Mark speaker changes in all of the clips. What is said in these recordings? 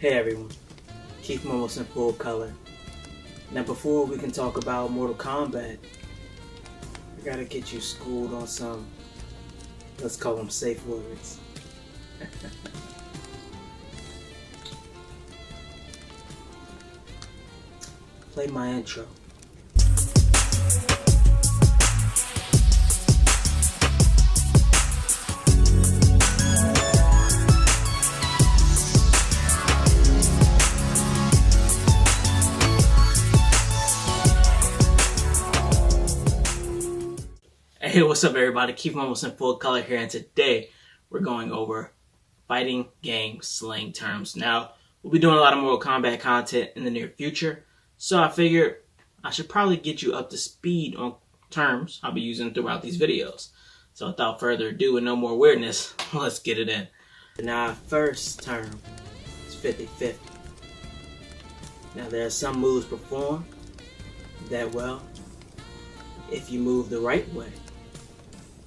Speaker 1: Hey everyone, Keith Momos in full color. Now before we can talk about Mortal Kombat, I gotta get you schooled on some, let's call them safe words. Play my intro. Hey, what's up everybody? Keith Momos in full color here, and today we're going over fighting game slang terms. Now, we'll be doing a lot of Mortal Kombat content in the near future, so I figured I should probably get you up to speed on terms I'll be using throughout these videos. So without further ado and no more weirdness, let's get it in. Now, our first term is 50-50. Now, there are some moves performed that, well, if you move the right way,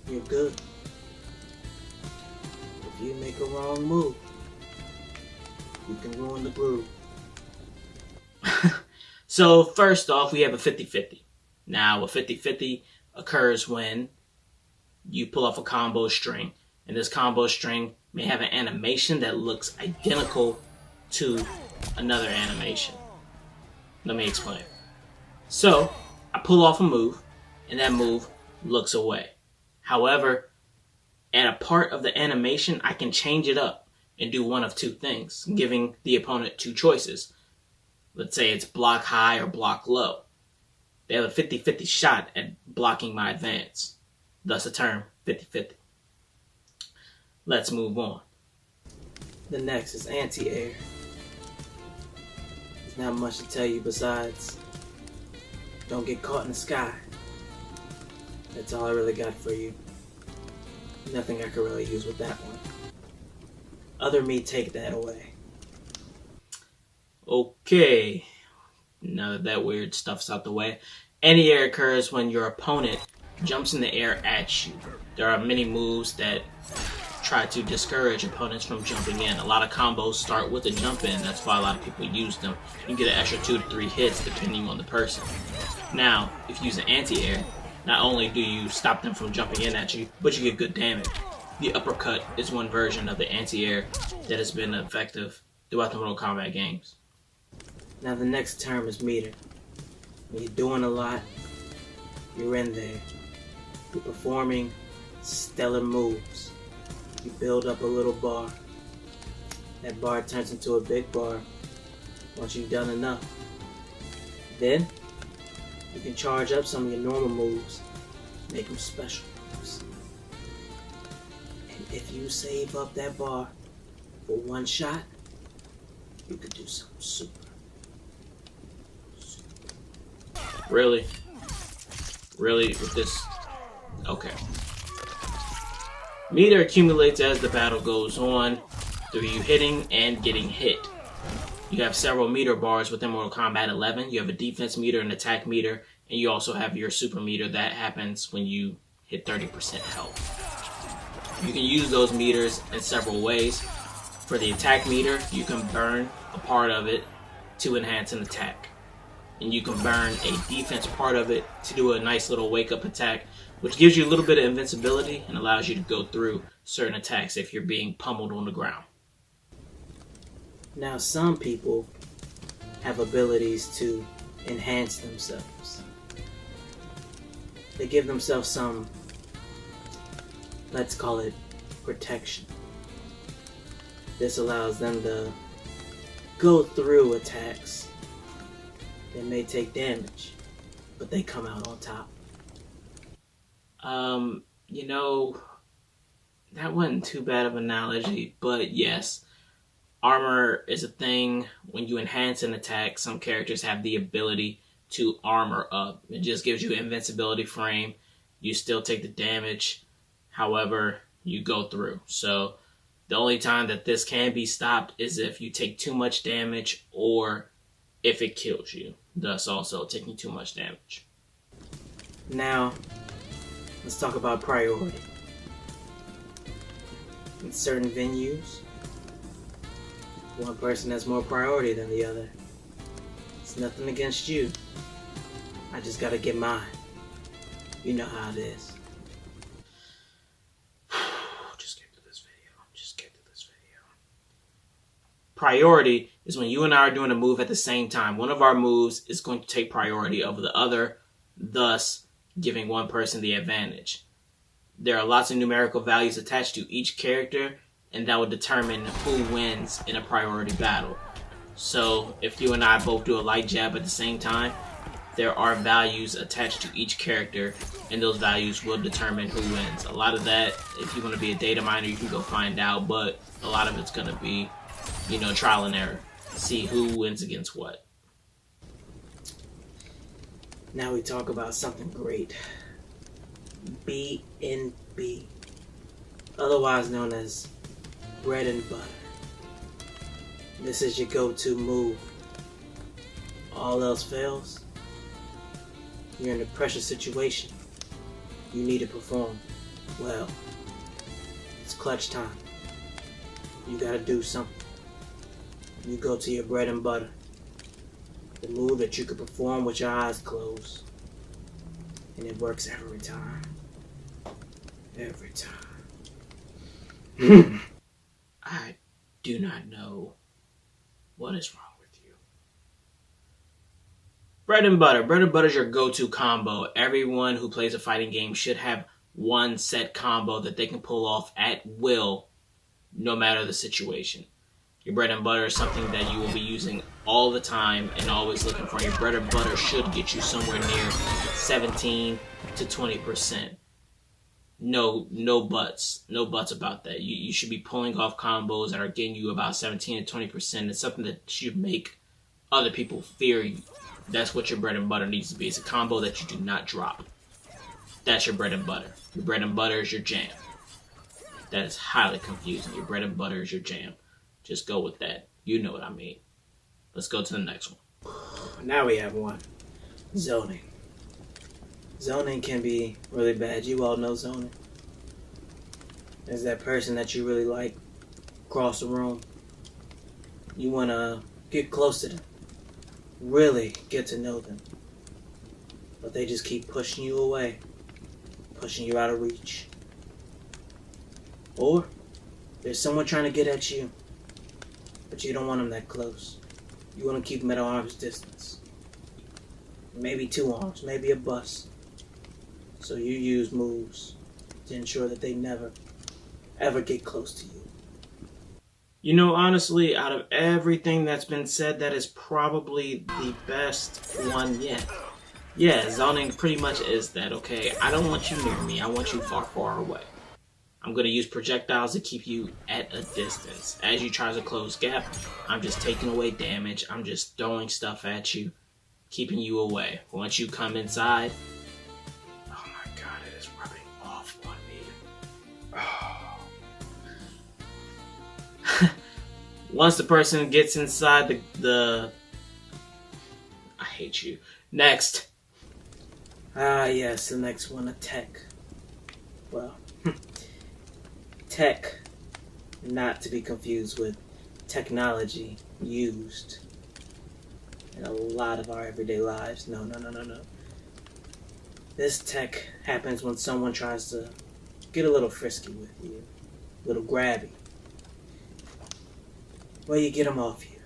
Speaker 1: you're good. If you make a wrong move, you can ruin the groove. So first off, we have a 50-50. Now, a 50-50 occurs when you pull off a combo string, and this combo string may have an animation that looks identical to another animation. Let me explain. So, I pull off a move, and that move looks away. However, at a part of the animation, I can change it up and do one of two things, giving the opponent two choices. Let's say it's block high or block low. They have a 50-50 shot at blocking my advance. Thus the term 50-50. Let's move on. The next is anti-air. There's not much to tell you besides don't get caught in the sky. That's all I really got for you. Nothing I could really use with that one. Other me take that away. Okay. Now that that weird stuff's out the way. Anti-air occurs when your opponent jumps in the air at you. There are many moves that try to discourage opponents from jumping in. A lot of combos start with a jump in. That's why a lot of people use them. You get an extra 2 to 3 hits depending on the person. Now, if you use an anti-air, not only do you stop them from jumping in at you, but you get good damage. The uppercut is one version of the anti-air that has been effective throughout the Mortal Kombat games. Now the next term is meter. When you're doing a lot, you're in there. You're performing stellar moves. You build up a little bar. That bar turns into a big bar once you've done enough. Then, you can charge up some of your normal moves, make them special moves. And if you save up that bar for one shot, you could do something super. Really? Really? With this? Okay. Meter accumulates as the battle goes on through you hitting and getting hit. You have several meter bars within Mortal Kombat 11. You have a defense meter, an attack meter, and you also have your super meter that happens when you hit 30% health. You can use those meters in several ways. For the attack meter, you can burn a part of it to enhance an attack. And you can burn a defense part of it to do a nice little wake-up attack, which gives you a little bit of invincibility and allows you to go through certain attacks if you're being pummeled on the ground. Now, some people have abilities to enhance themselves. They give themselves some, let's call it, protection. This allows them to go through attacks that may take damage, but they come out on top. That wasn't too bad of an analogy, but yes. Armor is a thing. When you enhance an attack, some characters have the ability to armor up. It just gives you invincibility frame. You still take the damage. However, you go through. So the only time that this can be stopped is if you take too much damage or if it kills you. Thus also taking too much damage. Now, let's talk about priority. In certain venues, One person has more priority than the other. It's nothing against you. I just gotta get mine. You know how it is. Just get to this video. Priority is when you and I are doing a move at the same time. One of our moves is going to take priority over the other, thus giving one person the advantage. There are lots of numerical values attached to each character, and that will determine who wins in a priority battle. So if you and I both do a light jab at the same time, there are values attached to each character, and those values will determine who wins. A lot of that, if you want to be a data miner, you can go find out, but a lot of it's going to be, trial and error. See who wins against what. Now we talk about something great. BNB, otherwise known as bread and butter. This is your go-to move. All else fails, you're in a pressure situation. You need to perform. Well, it's clutch time. You gotta do something. You go to your bread and butter. The move that you can perform with your eyes closed. And it works every time. Every time. I do not know what is wrong with you. Bread and butter. Bread and butter is your go-to combo. Everyone who plays a fighting game should have one set combo that they can pull off at will, no matter the situation. Your bread and butter is something that you will be using all the time and always looking for. Your bread and butter should get you somewhere near 17 to 20%. No buts about that. You should be pulling off combos that are getting you about 17 to 20%. It's something that should make other people fear you. That's what your bread and butter needs to be. It's a combo that you do not drop. That's your bread and butter. Your bread and butter is your jam. That is highly confusing. Your bread and butter is your jam. Just go with that. You know what I mean. Let's go to the next one. Now we have one. Zoning. Zoning can be really bad. You all know zoning. There's that person that you really like across the room. You want to get close to them. Really get to know them. But they just keep pushing you away. Pushing you out of reach. Or there's someone trying to get at you. But you don't want them that close. You want to keep them at arm's distance. Maybe 2 arms, maybe a bus. So you use moves to ensure that they never, ever get close to you. Honestly, out of everything that's been said, that is probably the best one yet. Yeah, zoning pretty much is that, okay? I don't want you near me. I want you far, far away. I'm going to use projectiles to keep you at a distance. As you try to close gap, I'm just taking away damage. I'm just throwing stuff at you, keeping you away. Once you come inside, oh my god, it is rubbing off on me. Oh. Once the person gets inside the I hate you. Next. Yes, the next one, a tech. Well, tech, not to be confused with technology used in a lot of our everyday lives. No. This tech happens when someone tries to get a little frisky with you, a little grabby. Well, you get them off you.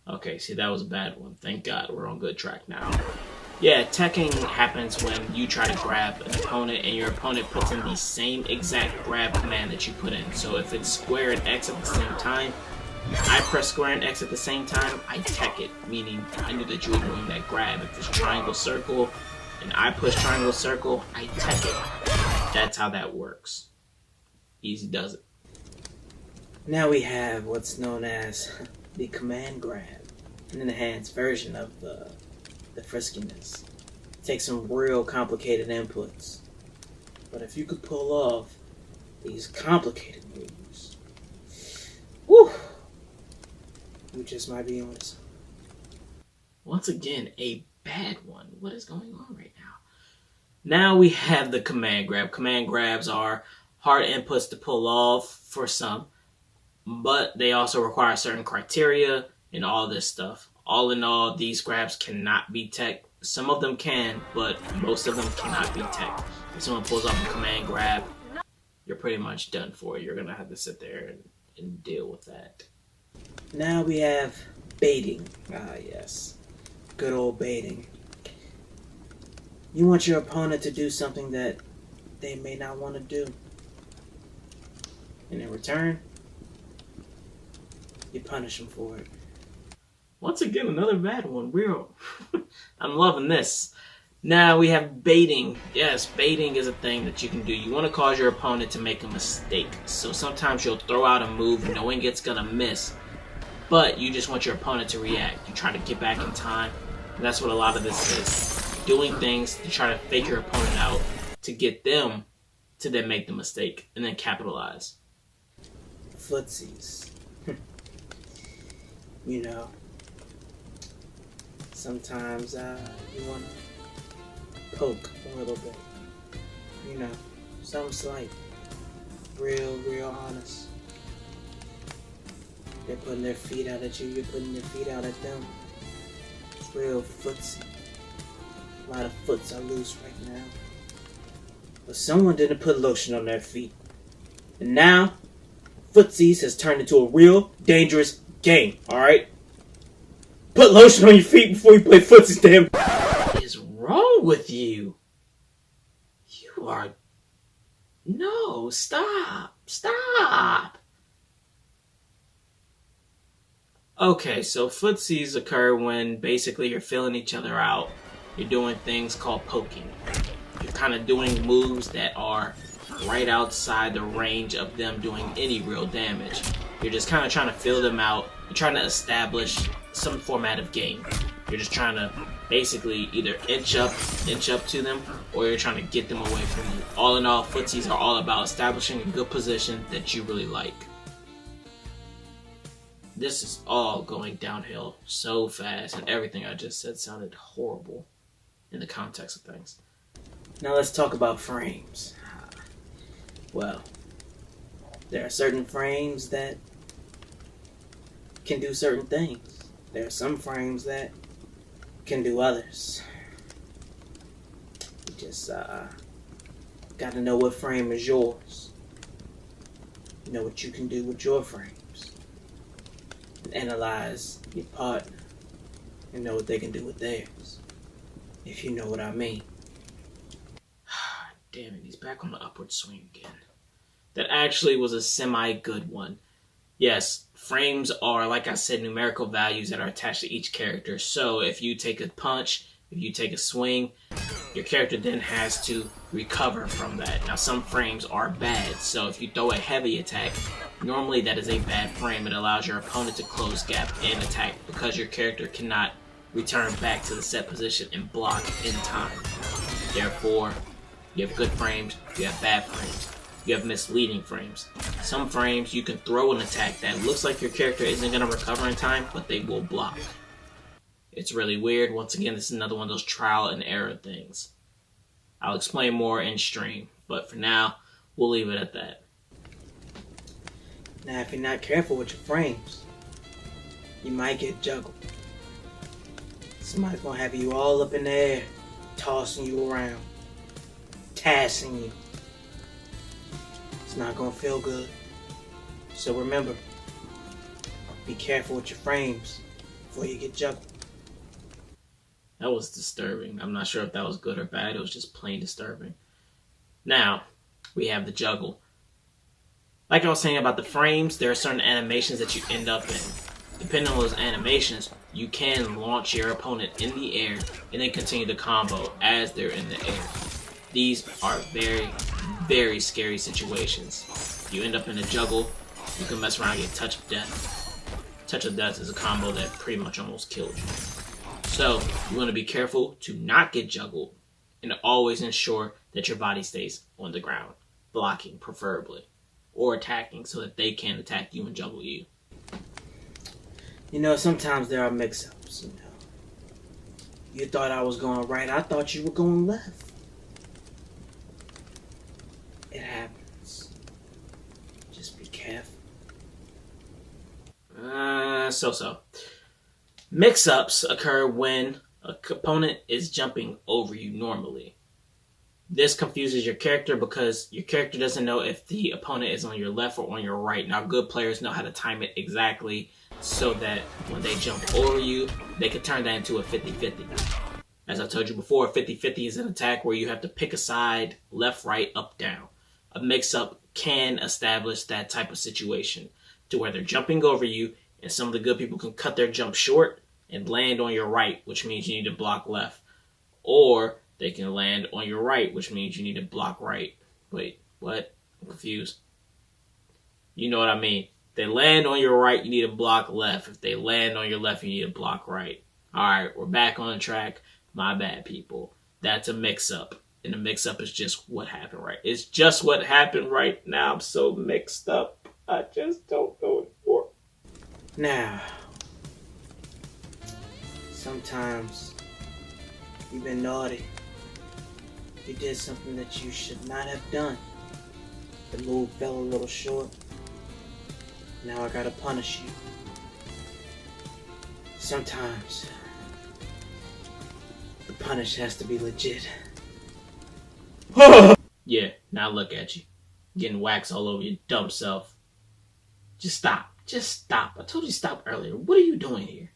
Speaker 1: Okay, see, that was a bad one. Thank God, we're on good track now. Yeah, teching happens when you try to grab an opponent and your opponent puts in the same exact grab command that you put in. So if it's square and X at the same time, I press square and X at the same time, I tech it, meaning I knew that you were doing that grab. If it's triangle circle and I push triangle circle, I tech it. That's how that works. Easy does it. Now we have what's known as the command grab, an enhanced version of the friskiness. It takes some real complicated inputs. But if you could pull off these complicated moves, whew, you just might be on this. Once again, a bad one. What is going on right now? Now we have the command grab. Command grabs are hard inputs to pull off for some. but they also require certain criteria and all this stuff. All in all, these grabs cannot be tech. Some of them can, but most of them cannot be tech. If someone pulls off a command grab, you're pretty much done for. You're going to have to sit there and deal with that.
Speaker 2: Now we have baiting. Ah, yes. Good old baiting. You want your opponent to do something that they may not want to do. And in return, you punish them for it.
Speaker 1: Once again, another bad one. I'm loving this. Now we have baiting. Yes, baiting is a thing that you can do. You want to cause your opponent to make a mistake. So sometimes you'll throw out a move knowing it's going to miss, but you just want your opponent to react. You try to get back in time. And that's what a lot of this is. Doing things to try to fake your opponent out to get them to then make the mistake and then capitalize.
Speaker 2: Footsies. You know, sometimes you want to poke a little bit. You know, something slight. Real honest. They're putting their feet out at you, you're putting your feet out at them. It's real footsie. A lot of foots are loose right now. But someone didn't put lotion on their feet. And now, footsies has turned into a real dangerous game, alright? Put lotion on your feet before you play footsies, damn.
Speaker 1: What is wrong with you? You are... No, stop. Okay, so footsies occur when basically you're filling each other out. You're doing things called poking. You're kind of doing moves that are right outside the range of them doing any real damage. You're just kind of trying to fill them out. You're trying to establish some format of game. You're just trying to basically either inch up to them, or you're trying to get them away from you. All in all, footsies are all about establishing a good position that you really like. This is all going downhill so fast, and everything I just said sounded horrible in the context of things.
Speaker 2: Now let's talk about frames. Well, there are certain frames that can do certain things. There are some frames that can do others. You just got to know what frame is yours. You know what you can do with your frames. And analyze your partner and know what they can do with theirs. If you know what I mean.
Speaker 1: Damn it, he's back on the upward swing again. That actually was a semi-good one. Yes, frames are, like I said, numerical values that are attached to each character. So if you take a punch, if you take a swing, your character then has to recover from that. Now, some frames are bad. So if you throw a heavy attack, normally that is a bad frame. It allows your opponent to close gap and attack because your character cannot return back to the set position and block in time. Therefore, you have good frames, you have bad frames, you have misleading frames. Some frames you can throw an attack that looks like your character isn't going to recover in time, but they will block. It's really weird. Once again, this is another one of those trial and error things. I'll explain more in stream, but for now, we'll leave it at that.
Speaker 2: Now, if you're not careful with your frames, you might get juggled. Somebody's going to have you all up in the air, tossing you around, tassing you. It's not going to feel good. So remember, be careful with your frames before you get juggled.
Speaker 1: That was disturbing. I'm not sure if that was good or bad. It was just plain disturbing. Now, we have the juggle. Like I was saying about the frames, there are certain animations that you end up in. Depending on those animations, you can launch your opponent in the air and then continue the combo as they're in the air. These are very, very scary situations. If you end up in a juggle, you can mess around and get touch of death. Touch of death is a combo that pretty much almost killed you. So, you want to be careful to not get juggled and always ensure that your body stays on the ground, blocking preferably, or attacking so that they can attack you and juggle you.
Speaker 2: You know, sometimes there are mix-ups, you know. You thought I was going right, I thought you were going left. It happens. Just be careful.
Speaker 1: so. Mix-ups occur when a opponent is jumping over you normally. This confuses your character because your character doesn't know if the opponent is on your left or on your right. Now, good players know how to time it exactly so that when they jump over you, they can turn that into a 50-50. As I told you before, 50-50 is an attack where you have to pick a side, left, right, up, down. A mix-up can establish that type of situation to where they're jumping over you and some of the good people can cut their jump short and land on your right, which means you need to block left. Or they can land on your right, which means you need to block right. Wait, what? I'm confused. You know what I mean. If they land on your right, you need to block left. If they land on your left, you need to block right. Alright, we're back on track. My bad, people. That's a mix-up. And a mix-up is just what happened right. It's just what happened right now. I'm so mixed up. I just don't know anymore.
Speaker 2: Now, sometimes you've been naughty. You did something that you should not have done. The move fell a little short. Now I gotta punish you. Sometimes the punish has to be legit.
Speaker 1: Yeah, now look at you. Getting wax all over your dumb self. Just stop. Just stop. I told you to stop earlier. What are you doing here?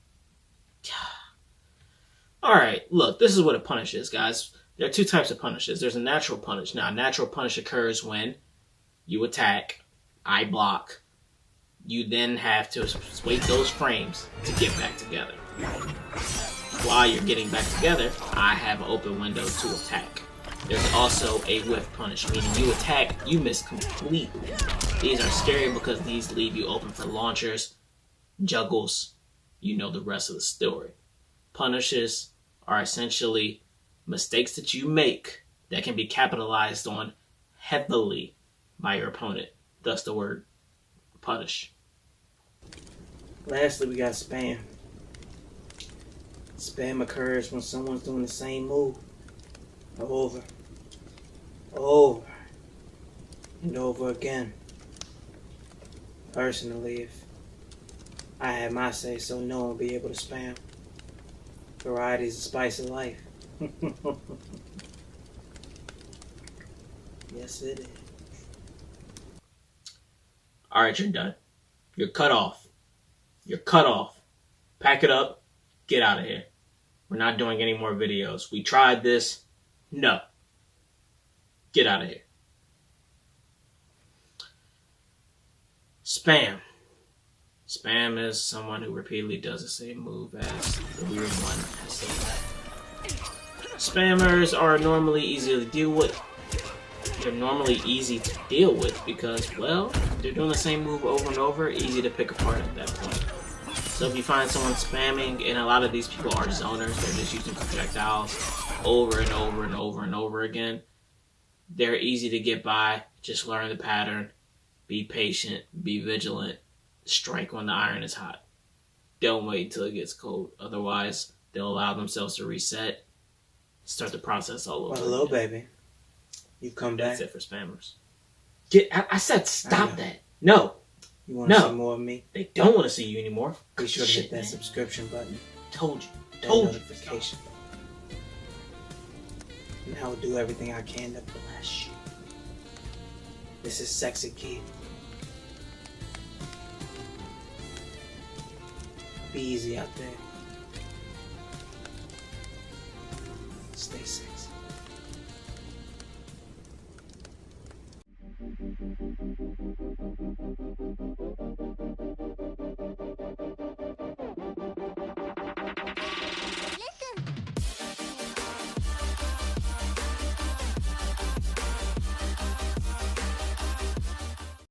Speaker 1: Alright, look, this is what a punish is, guys. There are two types of punishes. There's a natural punish. Now, a natural punish occurs when you attack, I block. You then have to wait those frames to get back together. While you're getting back together, I have an open window to attack. There's also a whiff punish, meaning you attack, you miss completely. These are scary because these leave you open for launchers, juggles. You know the rest of the story. Punishes are essentially mistakes that you make that can be capitalized on heavily by your opponent. Thus the word punish.
Speaker 2: Lastly, we got spam. Spam occurs when someone's doing the same move over and over again. Personally, if I had my say so, no one would be able to spam. Variety is the spice of life. Yes, it is.
Speaker 1: Alright, you're done. You're cut off. You're cut off. Pack it up. Get out of here. We're not doing any more videos. We tried this. No. Get out of here. Spam. Spam is someone who repeatedly does the same move as the weird one has said. Spammers are normally easy to deal with. They're normally easy to deal with because, well, they're doing the same move over and over, easy to pick apart at that point. So if you find someone spamming, and a lot of these people are zoners, they're just using projectiles over and over and over and over again, they're easy to get by. Just learn the pattern, be patient, be vigilant, strike when the iron is hot. Don't wait until it gets cold, otherwise they'll allow themselves to reset, start the process all over
Speaker 2: Well, hello,
Speaker 1: again.
Speaker 2: baby. You've come back.
Speaker 1: That's it for spammers. I said stop that. No.
Speaker 2: You want to see more of me?
Speaker 1: They don't want to see you anymore.
Speaker 2: Be sure to hit that subscription button.
Speaker 1: Told you.
Speaker 2: That
Speaker 1: Told you.
Speaker 2: notification. And I will do everything I can to bless you. This is Sexy Kid. Be easy out there. Stay safe.